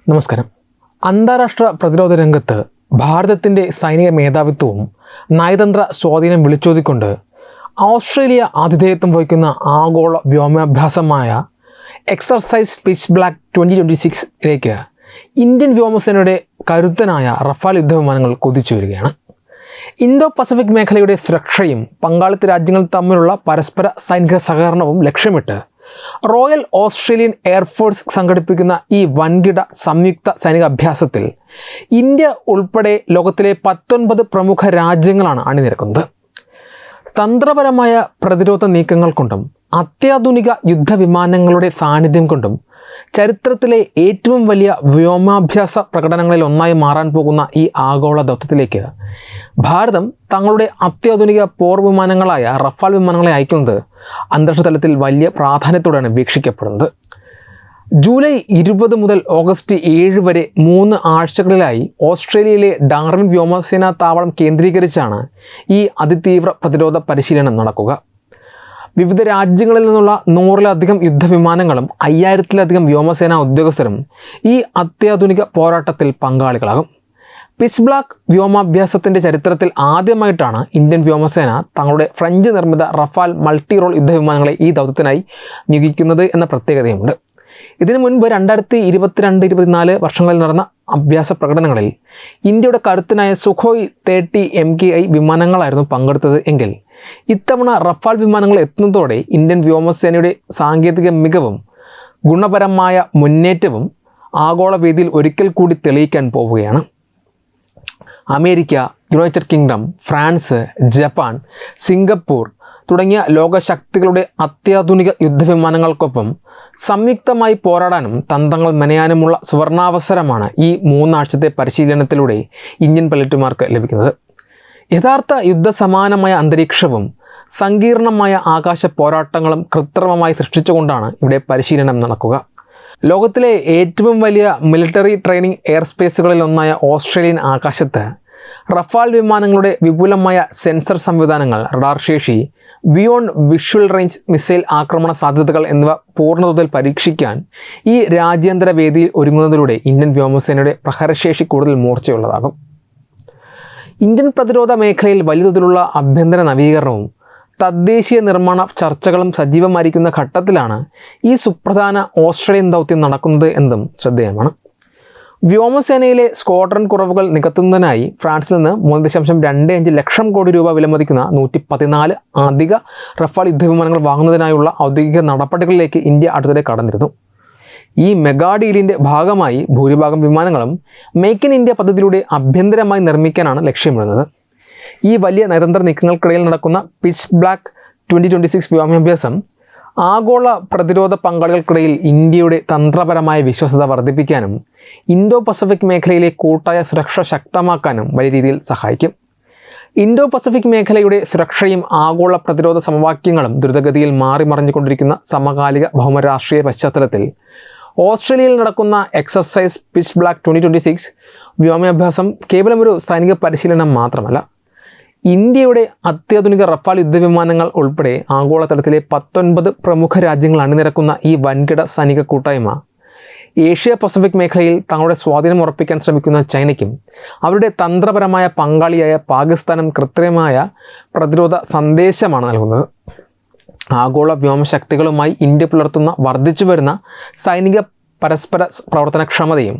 നമസ്കാരം. അന്താരാഷ്ട്ര പ്രതിരോധ രംഗത്ത് ഭാരതത്തിൻ്റെ സൈനിക മേധാവിത്വവും നയതന്ത്ര സ്വാധീനം വിളിച്ചോതിക്കൊണ്ട് ഓസ്ട്രേലിയ ആതിഥേയത്വം വഹിക്കുന്ന ആഗോള വ്യോമാഭ്യാസമായ എക്സർസൈസ് പിച്ച് ബ്ലാക്ക് 2026 ഇന്ത്യൻ വ്യോമസേനയുടെ കരുത്തനായ റഫാൽ യുദ്ധവിമാനങ്ങൾ കുതിച്ചു വരികയാണ്. ഇൻഡോ പസഫിക് മേഖലയുടെ സുരക്ഷയും പങ്കാളിത്ത രാജ്യങ്ങൾ തമ്മിലുള്ള പരസ്പര സൈനിക സഹകരണവും ലക്ഷ്യമിട്ട് റോയൽ ഓസ്ട്രേലിയൻ എയർഫോഴ്സ് സംഘടിപ്പിക്കുന്ന ഈ വൻകിട സംയുക്ത സൈനിക അഭ്യാസത്തിൽ ഇന്ത്യ ഉൾപ്പെടെ ലോകത്തിലെ 19 പ്രമുഖ രാജ്യങ്ങളാണ് അണിനിരക്കുന്നത്. തന്ത്രപരമായ പ്രതിരോധ നീക്കങ്ങൾ കൊണ്ടും അത്യാധുനിക യുദ്ധവിമാനങ്ങളുടെ സാന്നിധ്യം കൊണ്ടും ചരിത്രത്തിലെ ഏറ്റവും വലിയ വ്യോമാഭ്യാസ പ്രകടനങ്ങളിൽ ഒന്നായി മാറാൻ പോകുന്ന ഈ ആഗോള ദൗത്യത്തിലേക്ക് ഭാരതം തങ്ങളുടെ അത്യാധുനിക പോർ വിമാനങ്ങളായ റഫാൽ വിമാനങ്ങളെ അയക്കുന്നത് അന്താരാഷ്ട്ര തലത്തിൽ വലിയ പ്രാധാന്യത്തോടെയാണ് വീക്ഷിക്കപ്പെടുന്നത്. ജൂലൈ 20 മുതൽ ഓഗസ്റ്റ് 7 വരെ 3 ആഴ്ചകളിലായി ഓസ്ട്രേലിയയിലെ ഡാർവിൻ വ്യോമസേനാ താവളം കേന്ദ്രീകരിച്ചാണ് ഈ അതിതീവ്ര പ്രതിരോധ പരിശീലനം നടക്കുക. വിവിധ രാജ്യങ്ങളിൽ നിന്നുള്ള 100-ലധികം യുദ്ധവിമാനങ്ങളും 5000-ലധികം വ്യോമസേനാ ഉദ്യോഗസ്ഥരും ഈ അത്യാധുനിക പോരാട്ടത്തിൽ പങ്കാളികളാകും. പിച്ച് ബ്ലാക്ക് വ്യോമാഭ്യാസത്തിൻ്റെ ചരിത്രത്തിൽ ആദ്യമായിട്ടാണ് ഇന്ത്യൻ വ്യോമസേന തങ്ങളുടെ ഫ്രഞ്ച് നിർമ്മിത റഫാൽ മൾട്ടി റോൾ യുദ്ധവിമാനങ്ങളെ ഈ ദൗത്യത്തിനായി നിയോഗിക്കുന്നത് എന്ന പ്രത്യേകതയുമുണ്ട്. ഇതിനു മുൻപ് 2022-24 വർഷങ്ങളിൽ നടന്ന അഭ്യാസ പ്രകടനങ്ങളിൽ ഇന്ത്യയുടെ കരുത്തനായ സുഖോയ് 30 MKI വിമാനങ്ങളായിരുന്നു പങ്കെടുത്തത് എങ്കിൽ ഇത്തവണ റഫാൽ വിമാനങ്ങൾ എത്തുന്നതോടെ ഇന്ത്യൻ വ്യോമസേനയുടെ സാങ്കേതിക മികവും ഗുണപരമായ മുന്നേറ്റവും ആഗോള വേദിയിൽ ഒരിക്കൽ കൂടി തെളിയിക്കാൻ പോവുകയാണ്. America, United kingdom, France, Japan, Singapore തുടങ്ങിയ ലോകശക്തികളുടെ അത്യാധുനിക യുദ്ധവിമാനങ്ങൾക്കൊപ്പം സംയുക്തമായി പോരാടാനും തന്ത്രങ്ങൾ മെനയാനുമുള്ള സുവർണാവസരമാണ് ഈ 3 ആഴ്ചത്തെ പരിശീലനത്തിലൂടെ ഇന്ത്യൻ പൈലറ്റുമാർക്ക് ലഭിക്കുന്നത്. യഥാർത്ഥ യുദ്ധസമാനമായ അന്തരീക്ഷവും സങ്കീർണമായ ആകാശ പോരാട്ടങ്ങളും കൃത്രിമമായി സൃഷ്ടിച്ചുകൊണ്ടാണ് ഇവിടെ പരിശീലനം നടക്കുക. ലോകത്തിലെ ഏറ്റവും വലിയ മിലിറ്ററി ട്രെയിനിങ് എയർ സ്പേസുകളിൽ ഒന്നായ ഓസ്ട്രേലിയൻ ആകാശത്ത് റഫാൽ വിമാനങ്ങളുടെ വിപുലമായ സെൻസർ സംവിധാനങ്ങൾ, റഡാർ ശേഷി, ബിയോണ്ട് വിഷ്വൽ റേഞ്ച് മിസൈൽ ആക്രമണ സാധ്യതകൾ എന്നിവ പൂർണ്ണതോതിൽ പരീക്ഷിക്കാൻ ഈ രാജ്യാന്തര വേദിയിൽ ഒരുങ്ങുന്നതിലൂടെ ഇന്ത്യൻ വ്യോമസേനയുടെ പ്രഹരശേഷി കൂടുതൽ മൂർച്ചയുള്ളതാകും. ഇന്ത്യൻ പ്രതിരോധ മേഖലയിൽ വലിയ തോതിലുള്ള ആഭ്യന്തര നവീകരണവും തദ്ദേശീയ നിർമ്മാണ ചർച്ചകളും സജീവമായിരിക്കുന്ന ഘട്ടത്തിലാണ് ഈ സുപ്രധാന ഓസ്ട്രേലിയൻ ദൗത്യം നടക്കുന്നത് എന്നതും ശ്രദ്ധേയമാണ്. വ്യോമസേനയിലെ സ്ക്വാഡ്രൺ കുറവുകൾ നികത്തുന്നതിനായി ഫ്രാൻസിൽ നിന്ന് 3.25 ലക്ഷം കോടി രൂപ വിലമതിക്കുന്ന 114 അധിക റഫാൽ യുദ്ധവിമാനങ്ങൾ വാങ്ങുന്നതിനായുള്ള ഔദ്യോഗിക നടപടികളിലേക്ക് ഇന്ത്യ അടുത്തിടെ കടന്നിരുന്നു. ഈ മെഗാ ഡീലിൻ്റെ ഭാഗമായി ഭൂരിഭാഗം വിമാനങ്ങളും മേക്ക് ഇൻ ഇന്ത്യ പദ്ധതിയിലൂടെ ആഭ്യന്തരമായി നിർമ്മിക്കാനാണ് ലക്ഷ്യമിടുന്നത്. ഈ വലിയ നയതന്ത്ര നീക്കങ്ങൾക്കിടയിൽ നടക്കുന്ന പിച്ച് ബ്ലാക്ക് 2026 വ്യോമാഭ്യാസം ആഗോള പ്രതിരോധ പങ്കാളികൾക്കിടയിൽ ഇന്ത്യയുടെ തന്ത്രപരമായ വിശ്വാസ്യത വർദ്ധിപ്പിക്കാനും ഇൻഡോ പസഫിക് മേഖലയിലെ കൂട്ടായ സുരക്ഷ ശക്തമാക്കാനും വലിയ രീതിയിൽ സഹായിക്കും. ഇൻഡോ പസഫിക് മേഖലയുടെ സുരക്ഷയും ആഗോള പ്രതിരോധ സമവാക്യങ്ങളും ദ്രുതഗതിയിൽ മാറിമറിഞ്ഞുകൊണ്ടിരിക്കുന്ന സമകാലിക ഭൗമരാഷ്ട്രീയ പശ്ചാത്തലത്തിൽ ഓസ്ട്രേലിയയിൽ നടക്കുന്ന എക്സർസൈസ് പിച്ച് ബ്ലാക്ക് 2026 വ്യോമാഭ്യാസം കേവലം ഒരു സൈനിക പരിശീലനം മാത്രമല്ല, ഇന്ത്യയുടെ അത്യാധുനിക റഫാൽ യുദ്ധവിമാനങ്ങൾ ഉൾപ്പെടെ ആഗോളതലത്തിലെ 19 പ്രമുഖ രാജ്യങ്ങൾ അണിനിരക്കുന്ന ഈ വൻകിട സൈനിക കൂട്ടായ്മ ഏഷ്യ പസഫിക് മേഖലയിൽ തങ്ങളുടെ സ്വാധീനം ഉറപ്പിക്കാൻ ശ്രമിക്കുന്ന ചൈനയ്ക്കും അവരുടെ തന്ത്രപരമായ പങ്കാളിയായ പാകിസ്ഥാനും കൃത്രിമമായ പ്രതിരോധ സന്ദേശമാണ് നൽകുന്നത്. ആഗോള വ്യോമശക്തികളുമായി ഇന്ത്യ പുലർത്തുന്ന വർദ്ധിച്ചു വരുന്ന സൈനിക പരസ്പര പ്രവർത്തനക്ഷമതയും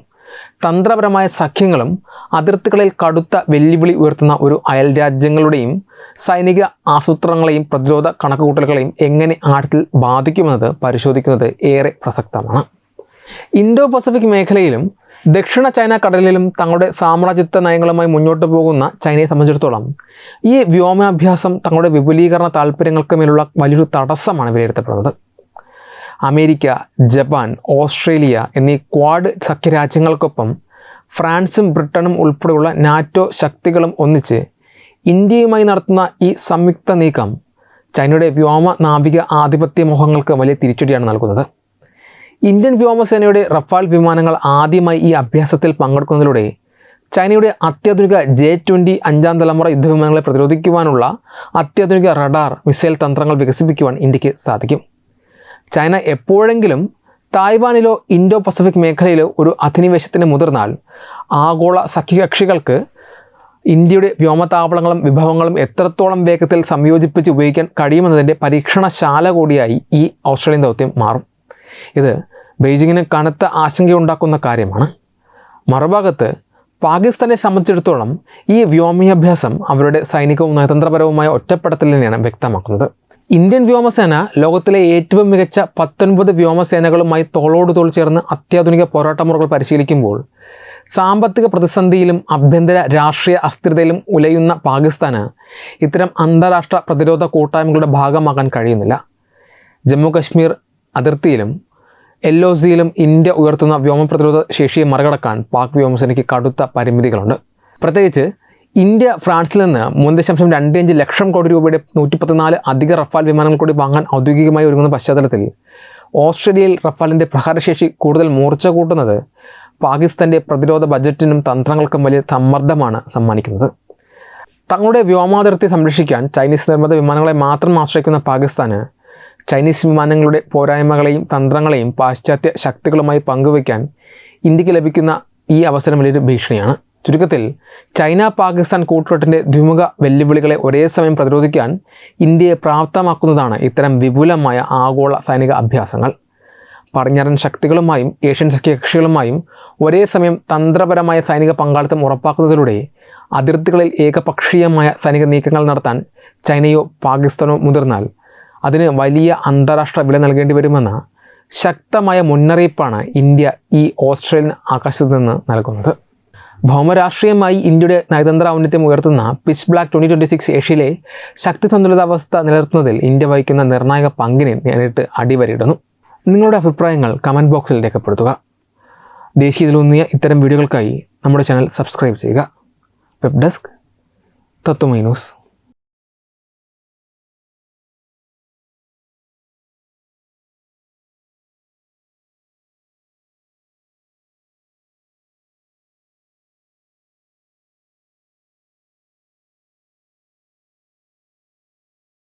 തന്ത്രപരമായ സഖ്യങ്ങളും അതിർത്തികളിൽ കടുത്ത വെല്ലുവിളി ഉയർത്തുന്ന ഒരു അയൽ രാജ്യങ്ങളുടെയും സൈനിക ആസൂത്രണങ്ങളെയും പ്രതിരോധ കണക്കുകൂട്ടലുകളെയും എങ്ങനെ ആഴത്തിൽ ബാധിക്കുമെന്നത് പരിശോധിക്കുന്നത് ഏറെ പ്രസക്തമാണ്. ഇൻഡോ പസഫിക് മേഖലയിലും ദക്ഷിണ ചൈന കടലിലും തങ്ങളുടെ സാമ്രാജ്യത്വ നയങ്ങളുമായി മുന്നോട്ട് പോകുന്ന ചൈനയെ സംബന്ധിച്ചിടത്തോളം ഈ വ്യോമാഭ്യാസം തങ്ങളുടെ വിപുലീകരണ താല്പര്യങ്ങൾക്ക് മേലുള്ള വലിയൊരു തടസ്സമാണ് വിലയിരുത്തപ്പെടുന്നത്. അമേരിക്ക, ജപ്പാൻ, ഓസ്ട്രേലിയ എന്നീ ക്വാഡ് സഖ്യരാജ്യങ്ങൾക്കൊപ്പം ഫ്രാൻസും ബ്രിട്ടനും ഉൾപ്പെടെയുള്ള നാറ്റോ ശക്തികളും ഒന്നിച്ച് ഇന്ത്യയുമായി നടത്തുന്ന ഈ സംയുക്ത നീക്കം ചൈനയുടെ വ്യോമ നാവിക ആധിപത്യ മോഹങ്ങൾക്ക് വലിയ തിരിച്ചടിയാണ് നൽകുന്നത്. ഇന്ത്യൻ വ്യോമസേനയുടെ റഫാൽ വിമാനങ്ങൾ ആദ്യമായി ഈ അഭ്യാസത്തിൽ പങ്കെടുക്കുന്നതിലൂടെ ചൈനയുടെ അത്യാധുനിക J-20 5ാം തലമുറ യുദ്ധവിമാനങ്ങളെ പ്രതിരോധിക്കുവാനുള്ള അത്യാധുനിക റഡാർ മിസൈൽ തന്ത്രങ്ങൾ വികസിപ്പിക്കുവാൻ ഇന്ത്യക്ക് സാധിക്കും. ചൈന എപ്പോഴെങ്കിലും തായ്വാനിലോ ഇൻഡോ പസഫിക് മേഖലയിലോ ഒരു അധിനിവേശത്തിന് മുതിർന്നാൽ ആഗോള സഖ്യകക്ഷികൾക്ക് ഇന്ത്യയുടെ വ്യോമതാവളങ്ങളും വിഭവങ്ങളും എത്രത്തോളം വേഗത്തിൽ സംയോജിപ്പിച്ച് ഉപയോഗിക്കാൻ കഴിയുമെന്നതിൻ്റെ പരീക്ഷണശാല കൂടിയായി ഈ ഓസ്ട്രേലിയൻ ദൗത്യം മാറും. ഇത് ബെയ്ജിങ്ങിന് കനത്ത ആശങ്കയുണ്ടാക്കുന്ന കാര്യമാണ്. മറുഭാഗത്ത് പാകിസ്ഥാനെ സംബന്ധിച്ചിടത്തോളം ഈ വ്യോമാഭ്യാസം അവരുടെ സൈനികവും നയതന്ത്രപരവുമായ ഒറ്റപ്പെടുത്തലിനെയാണ് വ്യക്തമാക്കുന്നത്. ഇന്ത്യൻ വ്യോമസേന ലോകത്തിലെ ഏറ്റവും മികച്ച 19 വ്യോമസേനകളുമായി തോളോട് തോൾ ചേർന്ന് അത്യാധുനിക പോരാട്ടമുറകൾ പരിശീലിക്കുമ്പോൾ സാമ്പത്തിക പ്രതിസന്ധിയിലും ആഭ്യന്തര രാഷ്ട്രീയ അസ്ഥിരതയിലും ഉലയുന്ന പാകിസ്ഥാന് ഇത്തരം അന്താരാഷ്ട്ര പ്രതിരോധ കൂട്ടായ്മകളുടെ ഭാഗമാകാൻ കഴിയുന്നില്ല. ജമ്മു കശ്മീർ അതിർത്തിയിലും LOCയിലും ഇന്ത്യ ഉയർത്തുന്ന വ്യോമ പ്രതിരോധ ശേഷിയെ മറികടക്കാൻ പാക് വ്യോമസേനയ്ക്ക് കടുത്ത പരിമിതികളുണ്ട്. പ്രത്യേകിച്ച് ഇന്ത്യ ഫ്രാൻസിൽ നിന്ന് 3.25 ലക്ഷം കോടി രൂപയുടെ 114 അധിക റഫാൽ വിമാനങ്ങൾ കൂടി വാങ്ങാൻ ഔദ്യോഗികമായി ഒരുങ്ങുന്ന പശ്ചാത്തലത്തിൽ ഓസ്ട്രേലിയയിൽ റഫാലിൻ്റെ പ്രഹാരശേഷി കൂടുതൽ മൂർച്ച കൂട്ടുന്നത് പാകിസ്ഥാൻ്റെ പ്രതിരോധ ബജറ്റിനും തന്ത്രങ്ങൾക്കും വലിയ സമ്മർദ്ദമാണ് സമ്മാനിക്കുന്നത്. തങ്ങളുടെ വ്യോമാതിർത്തി സംരക്ഷിക്കാൻ ചൈനീസ് നിർമ്മിത വിമാനങ്ങളെ മാത്രം ആശ്രയിക്കുന്ന പാകിസ്ഥാന് ചൈനീസ് വിമാനങ്ങളുടെ പോരായ്മകളെയും തന്ത്രങ്ങളെയും പാശ്ചാത്യ ശക്തികളുമായി പങ്കുവയ്ക്കാൻ ഇന്ത്യക്ക് ലഭിക്കുന്ന ഈ അവസരം വലിയൊരു ഭീഷണിയാണ്. ചുരുക്കത്തിൽ ചൈന പാകിസ്ഥാൻ കൂട്ടുകെട്ടിൻ്റെ ദ്വിമുഖ വെല്ലുവിളികളെ ഒരേ സമയം പ്രതിരോധിക്കാൻ ഇന്ത്യയെ പ്രാപ്തമാക്കുന്നതാണ് ഇത്തരം വിപുലമായ ആഗോള സൈനിക അഭ്യാസങ്ങൾ. പടിഞ്ഞാറൻ ശക്തികളുമായും ഏഷ്യൻ സഖ്യകക്ഷികളുമായും ഒരേ സമയം തന്ത്രപരമായ സൈനിക പങ്കാളിത്തം ഉറപ്പാക്കുന്നതിലൂടെ അതിർത്തികളിൽ ഏകപക്ഷീയമായ സൈനിക നീക്കങ്ങൾ നടത്താൻ ചൈനയോ പാകിസ്ഥാനോ മുതിർന്നാൽ അതിന് വലിയ അന്താരാഷ്ട്ര വില നൽകേണ്ടി വരുമെന്ന ശക്തമായ മുന്നറിയിപ്പാണ് ഇന്ത്യ ഈ ഓസ്ട്രേലിയൻ ആകാശത്ത് നിന്ന് നൽകുന്നത്. ഭൗമരാഷ്ട്രീയമായി ഇന്ത്യയുടെ നയതന്ത്ര ഔന്നത്യം ഉയർത്തുന്ന പിച്ച് ബ്ലാക്ക് 2026 ഏഷ്യയിലെ ശക്തി സന്തുലിതാവസ്ഥ നിലനിർത്തുന്നതിൽ ഇന്ത്യ വഹിക്കുന്ന നിർണായക പങ്കിനെ നേരിട്ട് അടിവരയിടുന്നു. നിങ്ങളുടെ അഭിപ്രായങ്ങൾ കമൻറ്റ് ബോക്സിൽ രേഖപ്പെടുത്തുക. ദേശീയത്തിലൂന്നിയ ഇത്തരം വീഡിയോകൾക്കായി നമ്മുടെ ചാനൽ സബ്സ്ക്രൈബ് ചെയ്യുക. വെബ് ഡെസ്ക് തത്വമൈ ന്യൂസ്.